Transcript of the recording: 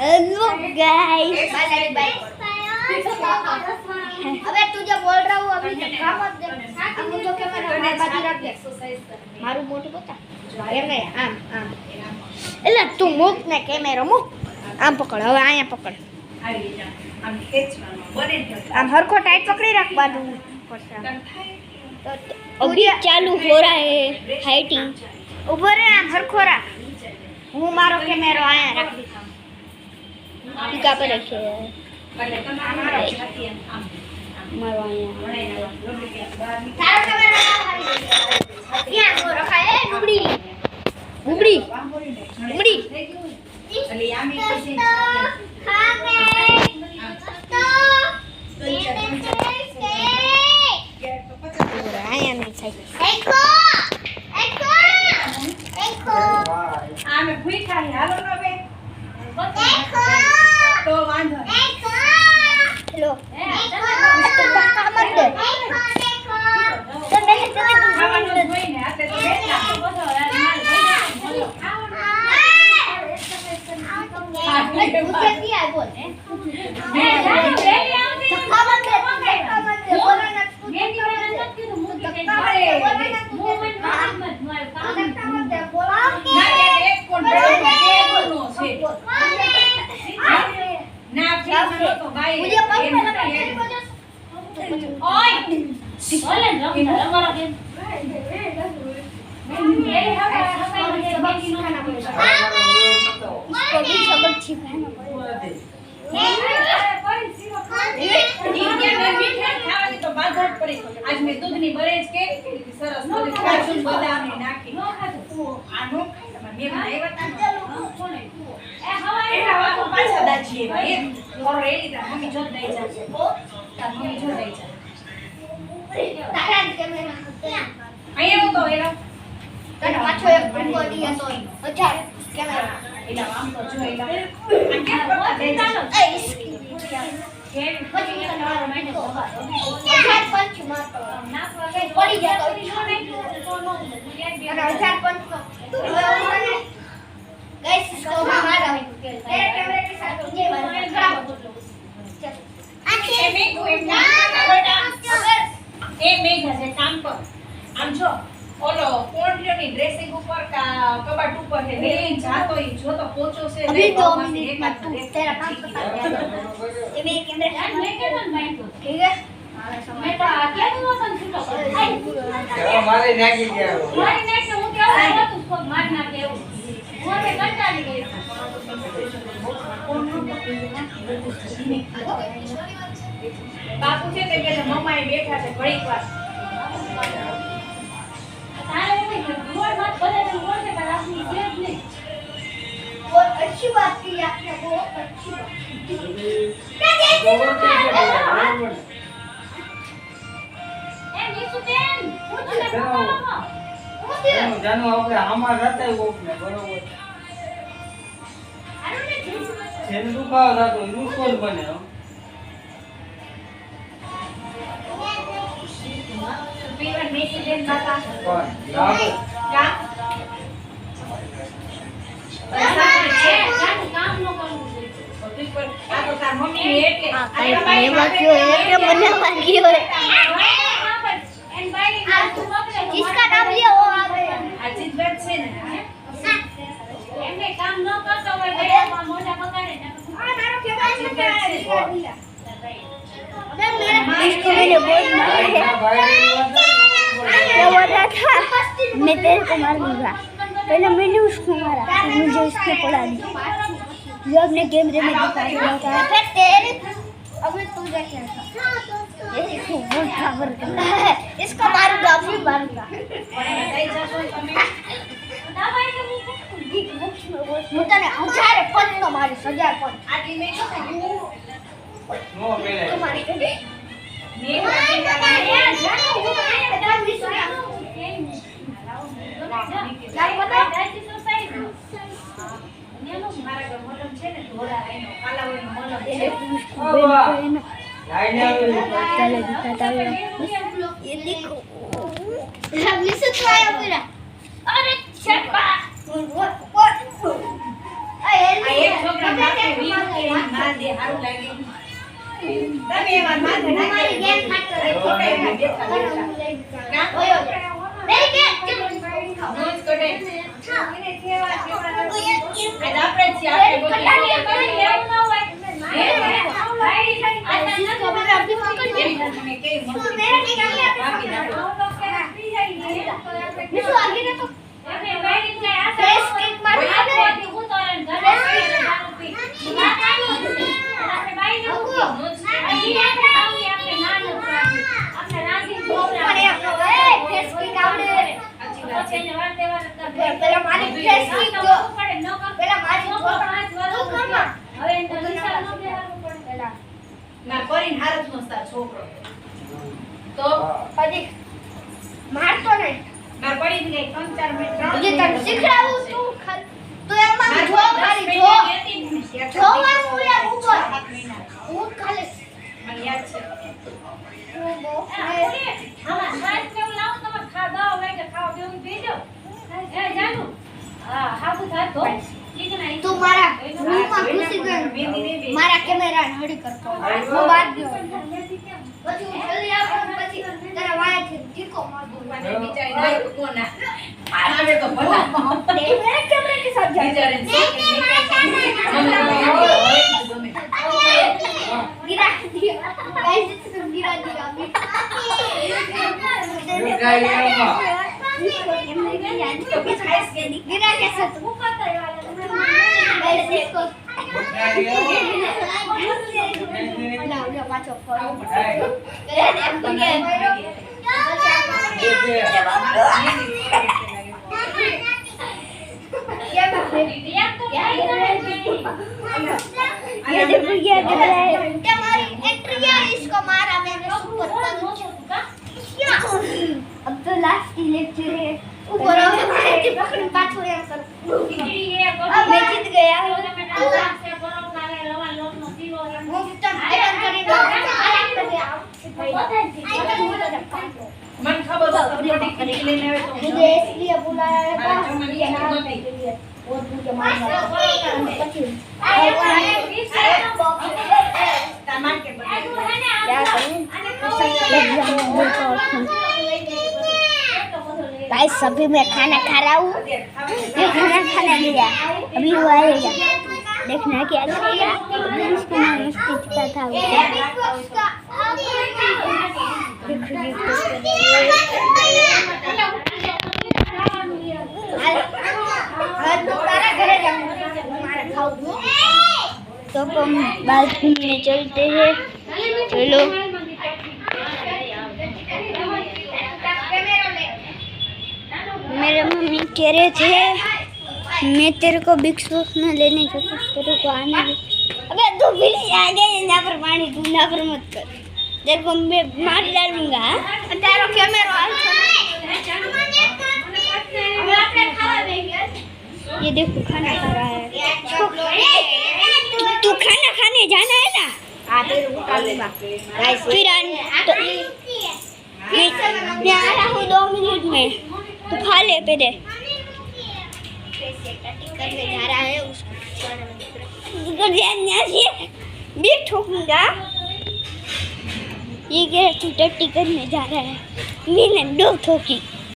Hello guys अबे तू जो बोल रहा हूँ अभी धक्का मत दे अब मुझे कैमरा मार बाजू रख दे मारू मोटू बता એમ નહીં આમ આમ એટલે તું મૂક ને કેમેરો મૂક આમ પકડ હવે અહીંયા પકડ આમ ખેંચવાનું બને આમ હરખો ટાઈટ પકડી રાખ બાજુ अभी चालू हो रहा है फाइटिंग ऊपर रे आम हरखो राख હું મારો કેમેરો અહીંયા રાખી દીધો टीका पे रखे એટલે તમારો છાતી આમ मारो તારો કેમેરો ત્યાં નો રખાય એ નુબડી बुबड़ी નુબડી એટલે આમી પછી ખામે તો અહીંયા નહીં થાય એકો એકો એકો આમે ભૂખા ને હાલો ન બે એકો તો વાંધો એકો લો તો ધક્કા મત દે એકો તો નહીં ખાવાનું જોઈને આતે તો બેઠા आज मैं दूध ની બરેજ કેરી સરસ બધી કાજુ બદામ ને નાખી આ નો ખાય મે બનાવ્યા કોને એ હવારે હવા પાછા દાજીએ ભાઈ ઓર રેડી તા મમ્મી જોત દઈ જાશે તા મમ્મી જોત દઈ જાશે તારા કેમેરા અહીંયા તો એનો તને પાછો એક ભૂકો દી હતો અચાર કેમેરા એલા આમ તો જો એલા આ કેમ કરતા દે ચાલો એ ઇસકી કેમ પછી મને મારો માઈને ખબર અચાર પંચ મારતો ના પડી જતો અને અચાર પંચ गाइस इसको मारा तेरे कैमरे के साथ ये वाला खराब हो गया એ મેઘ એ મેઘ છે કામ પર આમ જો ઓલો કોન્ટ્રીઓની ડ્રેસિંગ ઉપર કબાટ ઉપર છે વેલીન જાતો ઈ જો તો પોચો છે अभी 2 એક मिनट વાત तू तेरा काम बता दे ये मेरे कैमरे मैं के मन माइक ठीक है मैं तो आके नो सन छूटो मारे नागी गया मारी नेट से હું કેવું હતો उसको मार ना देવું હું મે કંટાળી ગઈ બાપુ છે તે પેલા મમ્માએ બેઠા છે ઘડીક વાર તારે એમ ગોળ મત બધાને ગોળ છે પણ આપની છે જ નહીં बहुत अच्छी बात की आपने बहुत अच्छी बात એ નીસુ બેન હું છે જાનો આપણે આમાં રહેતા કોક ને બરોબર જેને દુખાવો થતો એનું કોણ બને પીવર મેસી બેન બાપા કોણ લાગો કા કામ નો કરવું જોઈએ આ તો તાર મમ્મી એટલે ये बाकी हो ये मने बाकी हो जिसका नाम लिया वो आ गया આ ચીજવટ છે ને એમને કામ ન કરતો હોય તો મોઢા પકડે ને आ तारो केमरा दिया अबे मेरे इसको मैंने बहुत मारा है क्या बोल रहा था मैं तेरे को मार दूंगा पहले मैंने उसको मारा फिर मुझे उसने पड़ा दिया जो अपने कैमरे में दिखा रहा था फिर तेरे अबे तू क्या था इसको बहुत खबर इसको मारूंगा फिर मारूंगा લઈ જશો તમે ના ભાઈ કે मुझे ने हजार पंच तो मारी 1000 पंच આટલી મેં શું કર્યું નો પેલે तुम्हारे મેં મારા ઘર મોટમ છે ને ધોળા એનો કાલા હોય મોટમ છે લાઈને આવી चले दिखाता हूँ ये देखो हमने से तो आया मेरा अरे शर्मा આ એક છોકરા માટે વીક તમે એમાં માથે તમારી ગેમ ખાતો રહે. ખોટા એમાં બેઠા બેઠા. ઓયો. નહીં કે નોંધ કરે. આજ આપણે જ છીએ, આપણે બોલીએ. તમે કેવી મસ્તી બાકી નાખો. બીજું આગે ને તો ફેસ કિક માર આવે ફેસ કિક આવડે પેલા મારી ફેસ કિક જો પેલા મારી જો તું કરમાં પેલા ના કરીને હારત નો તાર છોકરો તો હજી મારતો નહીં માર પડી જ ગઈ 3-4 મિનિટ હજી તને શીખડાવું તું તું એમાં જો ખાલી જો જોવાનું યાર ઉપર હું ખાલી મને યાદ છે તું મારા રૂમમાં ઘૂસી ગયો મારા કેમેરા હળી કરતો હું બાદ ગયો પછી હું જલ્દી આવું પછી તારા વાયાથી ઠીકો મારતો મને બિચારી ના કોણ ના મારે તો ભલા मेरे कैमरे के साथ जा गिरा दिया गाइस इसको गिरा दिया अभी गिरा कैसे तू गाइस इसको ना उधर पाछो ये देखो ये दिख रहा है हमारी एंट्री है इसको मारा मैंने सुपर अब तो लास्ट की लेक्चर है ऊपर आओ मैं पकड़ पाछो यहाँ कर अब मैं जीत गया वो तब आयरन करेगा मन खबर तो कबड्डी खेलने लेने आवे तो मुझे इसलिए बुलाया है हाँ, जो मैंने ये नाम बोली। के लिए और मुझे मारना सामान के बदले क्या करूं गाइस अभी मैं खाना खा रहा हूँ ये खाना लिया अभी वो आएगा देखना क्या करेगा अभी इसको मैं मस्ती का था वो। तो हम बाल घूमने चलते हैं चलो मेरे मम्मी कह रहे थे मैं तेरे को बिग बॉस में लेने का कुछ तेरे को आने दे अबे तू भी आ गया यहाँ पर पानी तू ना पर मत कर तेरे को मैं मार डालूंगा तारो कैमरा ये देखो खाना खा रहा है तू खाना खाने जाना है ना फिर तो मैं आ रहा हूँ 2 मिनट में तू खा ले पहले करने जा रहा है उसको भी ठोकूंगा ये कह रहा तू टट्टी करने जा रहा है मैंने 2 ठोकी